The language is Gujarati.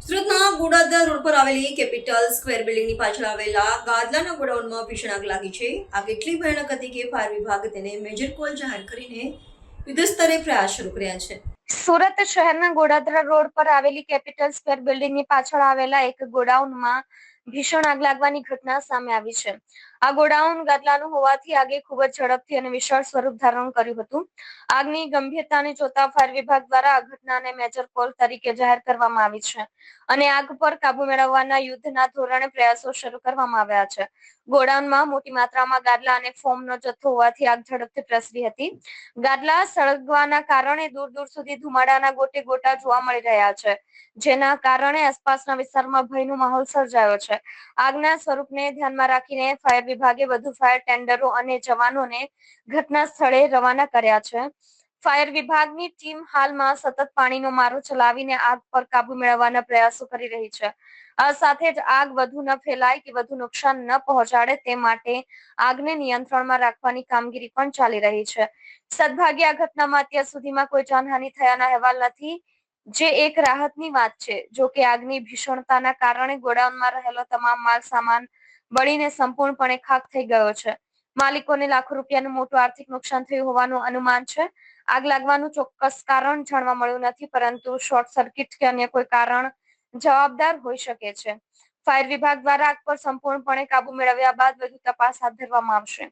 સુરતના ગોડાદરા રોડ પર આવેલી કેપિટલ સ્ક્વેર બિલ્ડિંગની પાછળ આવેલા ગાદલાના ગોડાઉનમાં ભીષણ આગ લાગી છે. આગ એટલી ભયાનક હતી કે ફાયર વિભાગ તેને મેજર કોલ જાહેર કરીને યુદ્ધ સ્તરે પ્રયાસ શરૂ કર્યા છે. સુરત શહેરના ગોડાદરા રોડ પર આવેલી કેપિટલ સ્ક્વેર બિલ્ડિંગની પાછળ આવેલા એક ગોડાઉનમાં ભીષણ આગ લાગવાની ઘટના સામે આવી છે. આ ગોડાઉન ગાદલાનું હોવાથી આગે ખૂબ જ ઝડપથી અને વિશાળ સ્વરૂપ ધારણ કર્યું હતું. આગની ગંભીરતાને જોતા ફાયર વિભાગ દ્વારા આ ઘટનાને મેજર કોલ તરીકે જાહેર કરવામાં આવી છે અને આગ પર કાબુ મેળવવાના યુદ્ધના ધોરણે પ્રયાસો શરૂ કરવામાં આવ્યા છે. ગોડાઉનમાં મોટી માત્રામાં ગાદલા અને ફોમનો જથ્થો હોવાથી આગ ઝડપથી પ્રસરી હતી. ગાદલા સળગવાના કારણે દૂર દૂર સુધી ધુમાડાના ગોટે ગોટા જોવા મળી રહ્યા છે, જેના કારણે આસપાસના વિસ્તારમાં ભયનો માહોલ સર્જાયો છે. આગના સ્વરૂપને ધ્યાનમાં રાખીને ફાયર વિભાગે વધુ ફાયર ટેન્ડરો અને જવાનોને ઘટના સ્થળે રવાના કર્યા છે. ફાયર વિભાગની ટીમ હાલમાં સતત પાણીનો મારો ચલાવીને આગ પર કાબુ મેળવવાના પ્રયાસો કરી રહી છે. આ સાથે જ આગ વધુ ન ફેલાય કે વધુ નુકસાન ન પહોંચાડે તે માટે આગને નિયંત્રણમાં રાખવાની કામગીરી પણ ચાલી રહી છે. સદભાગ્યે આ ઘટનામાં અત્યાર સુધીમાં કોઈ જાનહાનિ થયાના અહેવાલ નથી, જે એક રાહતની વાત છે. જો કે આગની ભીષણતાના કારણે ગોડાઉનમાં રહેલો તમામ માલ સામાન બળીને સંપૂર્ણપણે ખાખ થઈ ગયો છે. માલિકોને લાખો રૂપિયાનું મોટું આર્થિક નુકસાન થયું હોવાનું અનુમાન છે. આગ લાગવાનું ચોક્કસ કારણ જાણવા મળ્યું નથી, પરંતુ શોર્ટ સર્કિટ કે અન્ય કોઈ કારણ જવાબદાર હોઈ શકે છે. ફાયર વિભાગ દ્વારા આગ પર સંપૂર્ણપણે કાબુ મેળવ્યા બાદ વધુ તપાસ હાથ ધરવામાં આવશે.